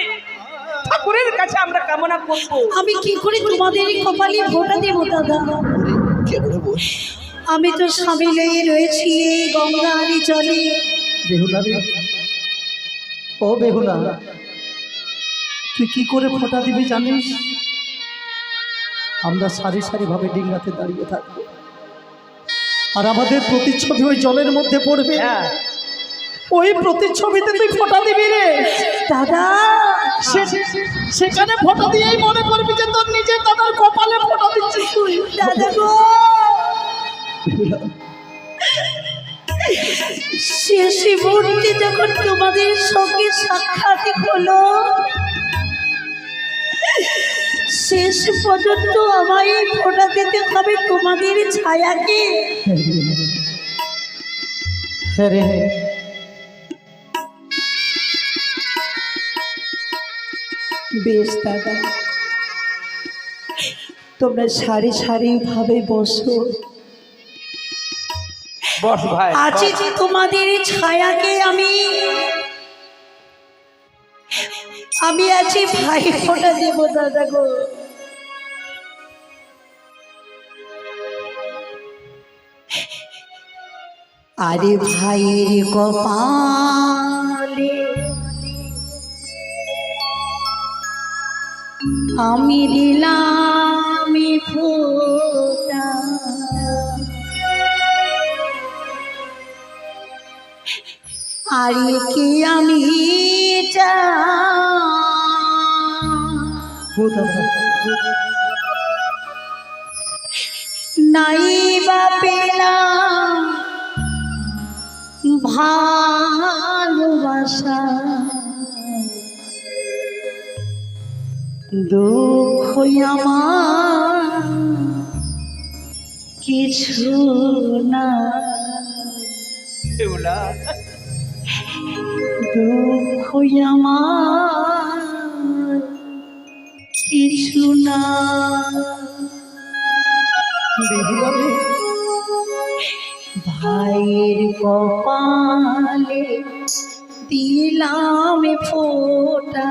ঠাকুরের কাছে আমরা কামনা করব। আমি কি করে তোমাদের কপালে ফোঁটা দেবো দাদা? ওরে, কে করে বল? আমি তো স্বামী লয়ে রয়েছি এই গঙ্গার জলে। বেহুলা রে, ও বেহুলা, তুই কি করে ফোঁটা দিবি জানিস? আমরা সারি সারি ভাবে ডিঙ্গাতে দাঁড়িয়ে থাকবো, আর আমাদের প্রতিচ্ছবি ওই জলের মধ্যে পড়বে। ওই প্রতিচ্ছবিতে তুই ফোঁটা দিবি রে দাদা, সেখানে ফোঁটা দিয়েই মনে করবি যে তোর নিজের দাদার কপালে ফোঁটা দিচ্ছিস তুই। দাদা গো, শেষ মুহূর্তে যখন তোমাদের সঙ্গে সাক্ষাৎ হলো, শেষ পর্যন্ত আমায় ফোঁটা দিতে হবে তোমাদের ছায়াকে। হ্যাঁ রে, বেশ দাদা, তোমরা সারি সারি ভাবে বসো। বস ভাই, আজ যে তোমাদের ছায়াকে আমি আছি ভাই ফোঁটা দেবো দাদা গো। আরে ভাইয়ের কপালে আমি দিলাম ফোঁটা, আর কি আমি নাই বা পেলাম ভালো, ভালোবাসা দুঃখ আমার কিছু না, বেহুলা দুঃখ আমার কিছু না। ভাইয়ের কপালে দিলাম ফোঁটা,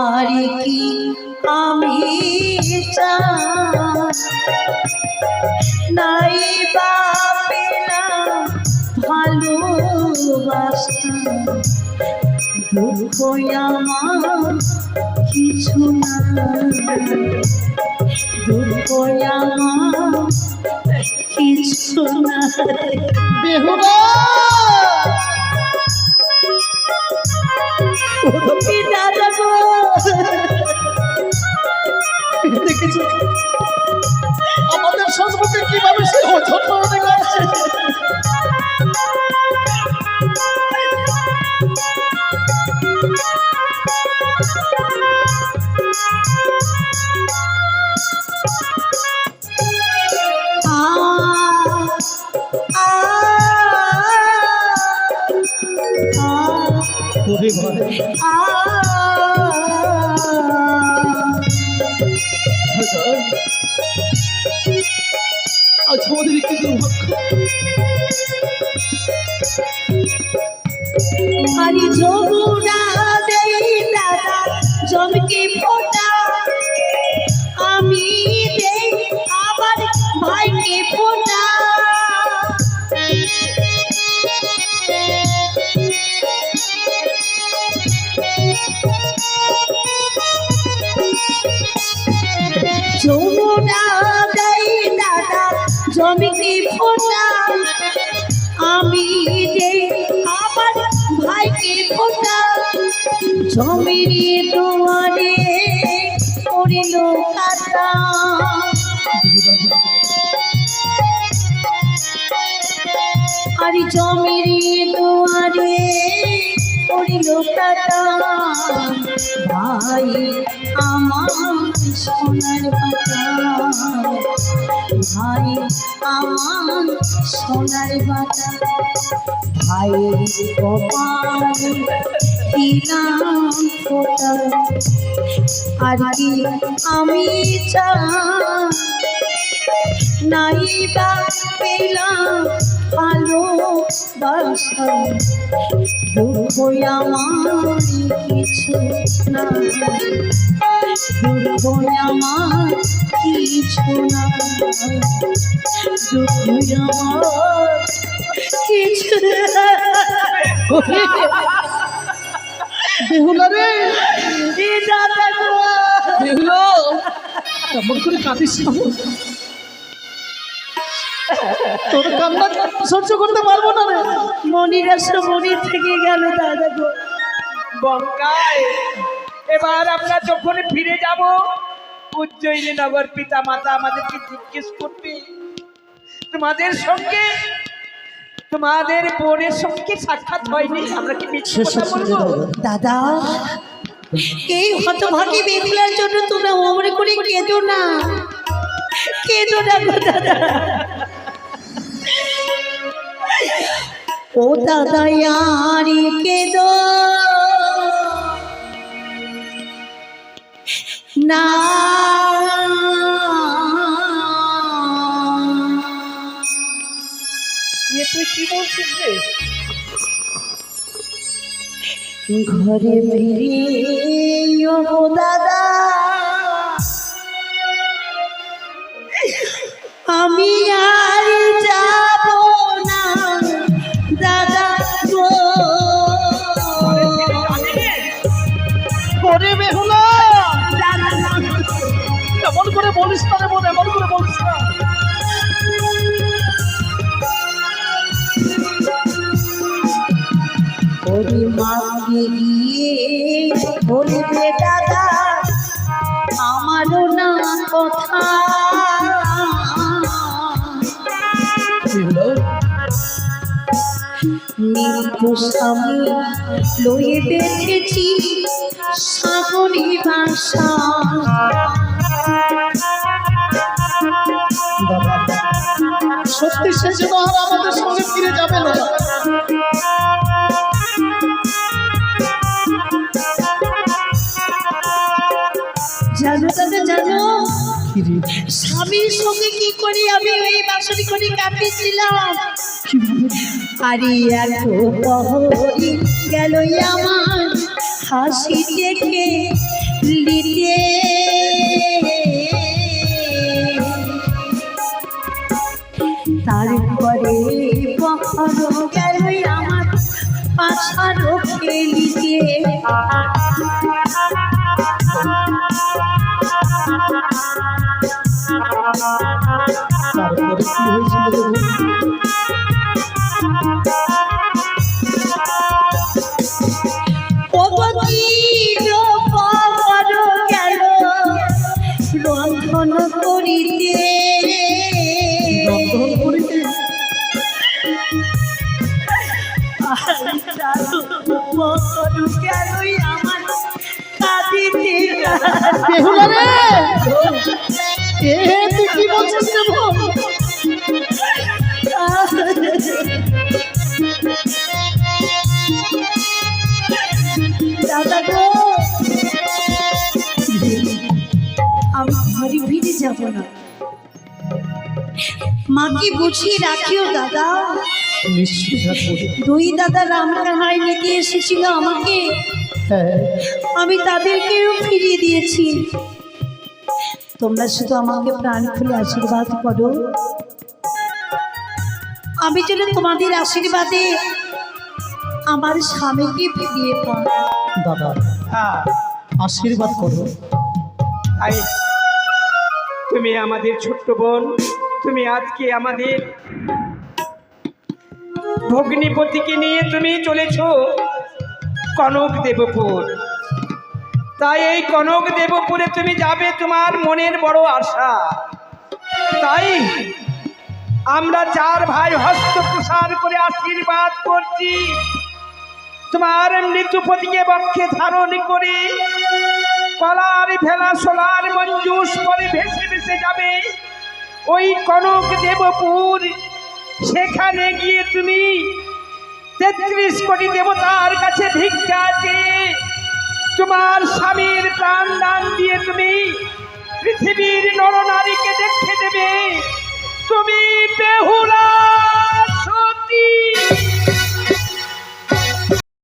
আর কি আমি চাই, নাই বা পেলাম ভালোবাসা, দুঃখ আমার কিছু না, দুঃখ আমার কিছু না। বেহুলা দাদা গো, দেখেছো আমাদের সংস্কৃতি কিভাবে সে অঝট করতে গেছে। ওরে ভাই আজ আমাদের কি দুর্ভাগ্য। আরে যমুনা দেই দাদা জমকে ফোটা, আমি দেই আবার ভাইকে ফোটা, যমুনা দেই দাদা জমকে ফোটা, আমি দেই আবার ভাইকে ফোটা, জমিরি দুয়ারে পড়িল কাটা, আরে জমিরি দুয়ারে পড়িল কাটা, ভাই আমার সোনার বাটা, ভাই আমার সোনার বাটা, ভাইয়ের কপালে দিলাম ফোঁটা, আর কি আমি চাই, নাই বা পেলাম ভালোবাসা, দুঃখ আমার কিছু না, দুঃখ আমার কিছু না, দুঃখ আমার কিছু না। বেহুলা রে, দাদা গো, বেহুলা কেমন করে কাঁদিস না? তোর কান্না সহ্য করতে পারবো না রে। মনির আসো মনির থেকে গেল দাদা গো। বঙ্কায় এবার আমরা যখন ফিরে যাব উজ্জয়িনী নগর পিতা মাতা আমাদেরকে জিজ্ঞেস করবে তোমাদের সঙ্গে তোমাদের বোনের সঙ্গে সাক্ষাৎ হয়নি, আমরা কি মিথ্যে কথা বলবো? দাদা এই হতভাগী বেহুলার জন্য তোমরা অমর করে কেঁদো না, কেঁদো না গো দাদা। ও দাদা यारी কেঁদো না, তুই কি বলছিস রে? ঘরে ফিরে ও দাদা আমি আর যাব না দাদা গো। ওরে বেহুলা এমন করে বলিস না রে বোন, এমন করে বলিস না। ওরে মাকে গিয়ে বলবে দাদা আমারও না কথা, নিত্য স্বামী লয়ে বেঁধেছি সাগরী বাসা। সত্যি সে যেন আর আমাদের সঙ্গে ফিরে যাবে না। জানো দাদা জানো, স্বামীর সঙ্গে কি করে আমি ওই বাঁশরি করে কাটিয়েছিলাম। আরে এত প্রহরী গেল আমার হাসি দেখে লিটে, তারপরে প্রহর গেল আমার পাশারও খেলিতে। তারপরে কি হয়েছিল দেখুন। রন্ধন করিতে রন্ধন করিতে আমার কাঁদিতে। বেহুলা রে, তুই কি বলছিস রে বোন? দাদা গো, আমি ঘরে ফিরে যাব না, মাকে বুঝিয়ে রাখিও দাদা। নিশ্চয়ই রাখবো। দুই দাদা রামকাহাই নিতে এসেছিল আমাকে, হ্যাঁ, আমি তাদেরকেও ফিরিয়ে দিয়েছি। তোমরা শুধু আমাকে প্রাণ খুলে আশীর্বাদ করো, আমি যেন তোমাদের আশীর্বাদে আমার স্বামীকে ফিরিয়ে পাই। দাদা হ্যাঁ, আশীর্বাদ করো। তাই তুমি আমাদের ছোট্ট বোন, তুমি আজকে আমাদের ভগ্নিপতিকে নিয়ে তুমি চলেছ কনক দেবপুর। তাই এই কনক দেবপুরে তুমি যাবে, তোমার মনের বড় আশা। তাই আমরা চার ভাই হস্ত প্রসার করে আশীর্বাদ করছি, তোমার মৃত্যুপতিকে বক্ষে ধারণ করে কলার ভেলা সোলার মঞ্জুস করে ভেসে ভেসে যাবে ওই কনক দেবপুর। সেখানে গিয়ে তুমি 33 কোটি দেবতার কাছে ভিক্ষা চেয়ে তোমার স্বামীর প্রাণ দান দিয়ে তুমি পৃথিবীর নরনারীকে দেখে দেবে তুমি বেহুলা।